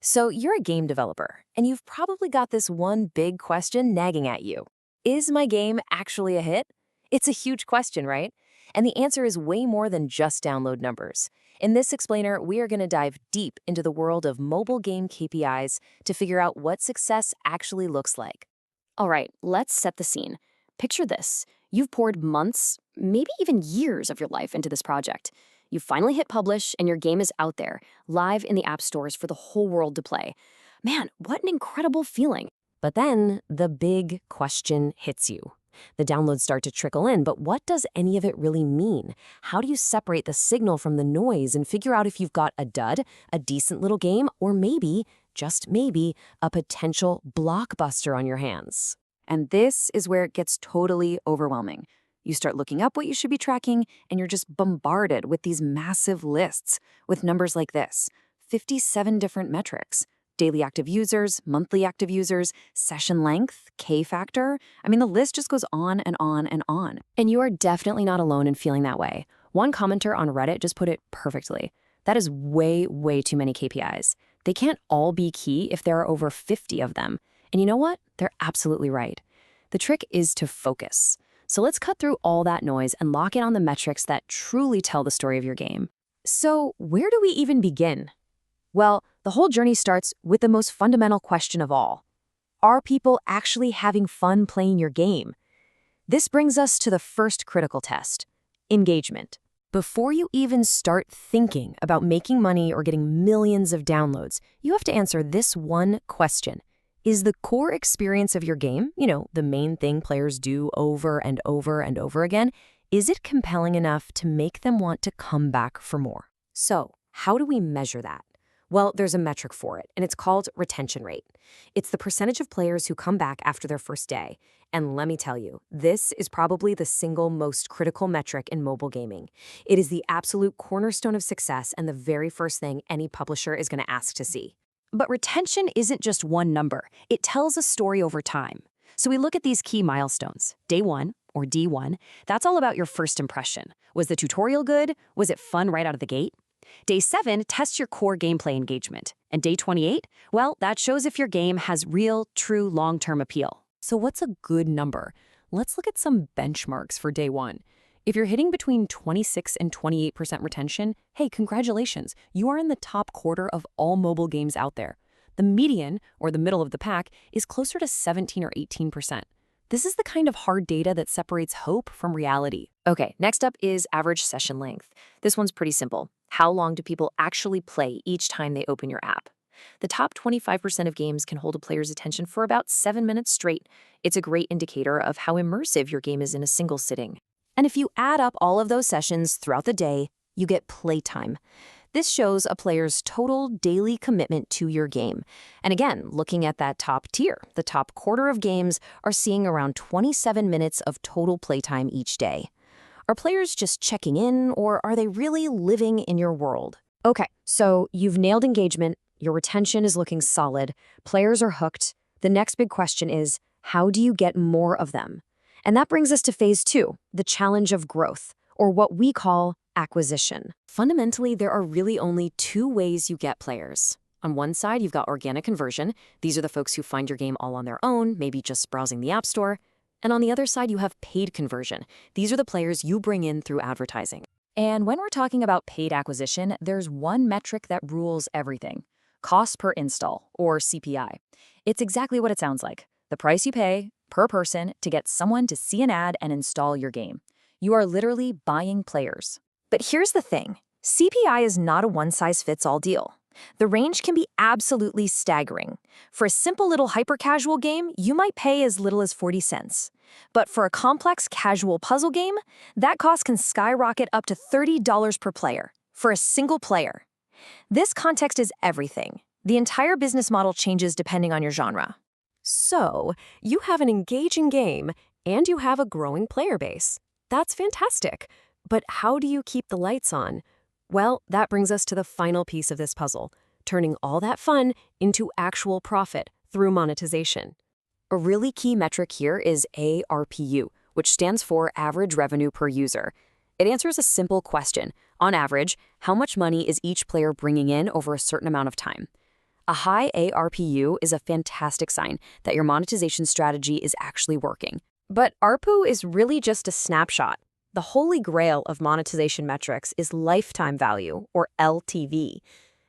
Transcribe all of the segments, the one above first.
So you're a game developer, and you've probably got this one big question nagging at you. Is my game actually a hit? It's a huge question, right? And the answer is way more than just download numbers. In this explainer, we are going to dive deep into the world of mobile game KPIs to figure out what success actually looks like. All right, let's set the scene. Picture this. You've poured months, maybe even years of your life into this project. You finally hit publish and your game is out there, live in the app stores for the whole world to play. Man, what an incredible feeling. But then the big question hits you. The downloads start to trickle in, but what does any of it really mean? How do you separate the signal from the noise and figure out if you've got a dud, a decent little game, or maybe, just maybe, a potential blockbuster on your hands? And this is where it gets totally overwhelming. You start looking up what you should be tracking, and you're just bombarded with these massive lists with numbers like this: 57 different metrics. Daily active users, monthly active users, session length, K factor. I mean, the list just goes on and on and on. And you are definitely not alone in feeling that way. One commenter on Reddit just put it perfectly. That is way, way too many KPIs. They can't all be key if there are over 50 of them. And you know what? They're absolutely right. The trick is to focus. So let's cut through all that noise and lock in on the metrics that truly tell the story of your game. So where do we even begin? Well, the whole journey starts with the most fundamental question of all. Are people actually having fun playing your game? This brings us to the first critical test: engagement. Before you even start thinking about making money or getting millions of downloads, you have to answer this one question. Is the core experience of your game, the main thing players do over and over and over again, is it compelling enough to make them want to come back for more? So, how do we measure that? Well, there's a metric for it, and it's called retention rate. It's the percentage of players who come back after their first day. And let me tell you, this is probably the single most critical metric in mobile gaming. It is the absolute cornerstone of success and the very first thing any publisher is going to ask to see. But retention isn't just one number. It tells a story over time. So we look at these key milestones. Day 1, or D1, that's all about your first impression. Was the tutorial good? Was it fun right out of the gate? Day 7 tests your core gameplay engagement. And day 28, well, that shows if your game has real, true, long-term appeal. So what's a good number? Let's look at some benchmarks for day 1. If you're hitting between 26 and 28% retention, hey, congratulations, you are in the top quarter of all mobile games out there. The median, or the middle of the pack, is closer to 17 or 18%. This is the kind of hard data that separates hope from reality. Okay, next up is average session length. This one's pretty simple. How long do people actually play each time they open your app? The top 25% of games can hold a player's attention for about 7 minutes straight. It's a great indicator of how immersive your game is in a single sitting. And if you add up all of those sessions throughout the day, you get playtime. This shows a player's total daily commitment to your game. And again, looking at that top tier, the top quarter of games are seeing around 27 minutes of total playtime each day. Are players just checking in, or are they really living in your world? Okay, so you've nailed engagement, your retention is looking solid, players are hooked. The next big question is, how do you get more of them? And that brings us to phase 2, the challenge of growth, or what we call acquisition. Fundamentally, there are really only 2 ways you get players. On one side, you've got organic conversion. These are the folks who find your game all on their own, maybe just browsing the App Store. And on the other side, you have paid conversion. These are the players you bring in through advertising. And when we're talking about paid acquisition, there's one metric that rules everything: cost per install, or CPI. It's exactly what it sounds like: the price you pay per person to get someone to see an ad and install your game. You are literally buying players. But here's the thing: CPI is not a one-size-fits-all deal. The range can be absolutely staggering. For a simple little hyper-casual game, you might pay as little as 40 cents. But for a complex casual puzzle game, that cost can skyrocket up to $30 per player for a single player. This context is everything. The entire business model changes depending on your genre. So, you have an engaging game, and you have a growing player base. That's fantastic. But how do you keep the lights on? Well, that brings us to the final piece of this puzzle: turning all that fun into actual profit through monetization. A really key metric here is ARPU, which stands for average revenue per user. It answers a simple question: on average, how much money is each player bringing in over a certain amount of time? A high ARPU is a fantastic sign that your monetization strategy is actually working. But ARPU is really just a snapshot. The holy grail of monetization metrics is lifetime value, or LTV.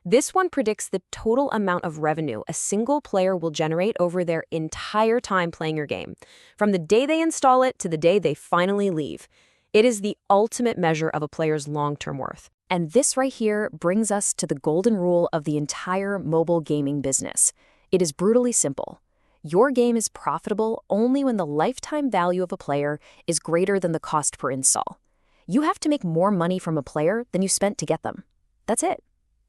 This one predicts the total amount of revenue a single player will generate over their entire time playing your game, from the day they install it to the day they finally leave. It is the ultimate measure of a player's long-term worth. And this right here brings us to the golden rule of the entire mobile gaming business. It is brutally simple. Your game is profitable only when the lifetime value of a player is greater than the cost per install. You have to make more money from a player than you spent to get them. That's it.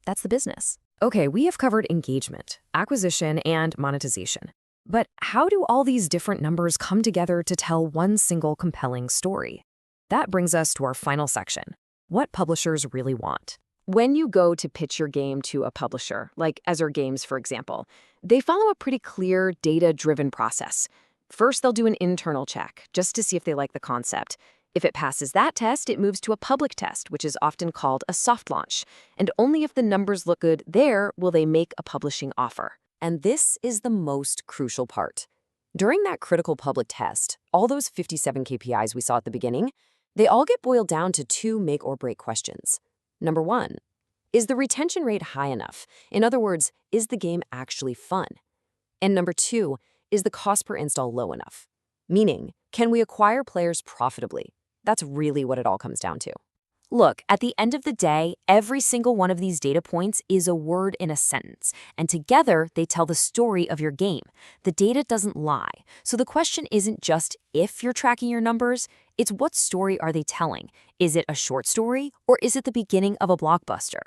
That's the business. Okay, we have covered engagement, acquisition, and monetization. But how do all these different numbers come together to tell one single compelling story? That brings us to our final section, what publishers really want. When you go to pitch your game to a publisher, like Ezra Games, for example, they follow a pretty clear, data-driven process. First, they'll do an internal check, just to see if they like the concept. If it passes that test, it moves to a public test, which is often called a soft launch. And only if the numbers look good there will they make a publishing offer. And this is the most crucial part. During that critical public test, all those 57 KPIs we saw at the beginning, they all get boiled down to two make-or-break questions. Number one, is the retention rate high enough? In other words, is the game actually fun? And number two, is the cost per install low enough? Meaning, can we acquire players profitably? That's really what it all comes down to. Look, at the end of the day, every single one of these data points is a word in a sentence, and together they tell the story of your game. The data doesn't lie, so the question isn't just if you're tracking your numbers, it's what story are they telling? Is it a short story, or is it the beginning of a blockbuster?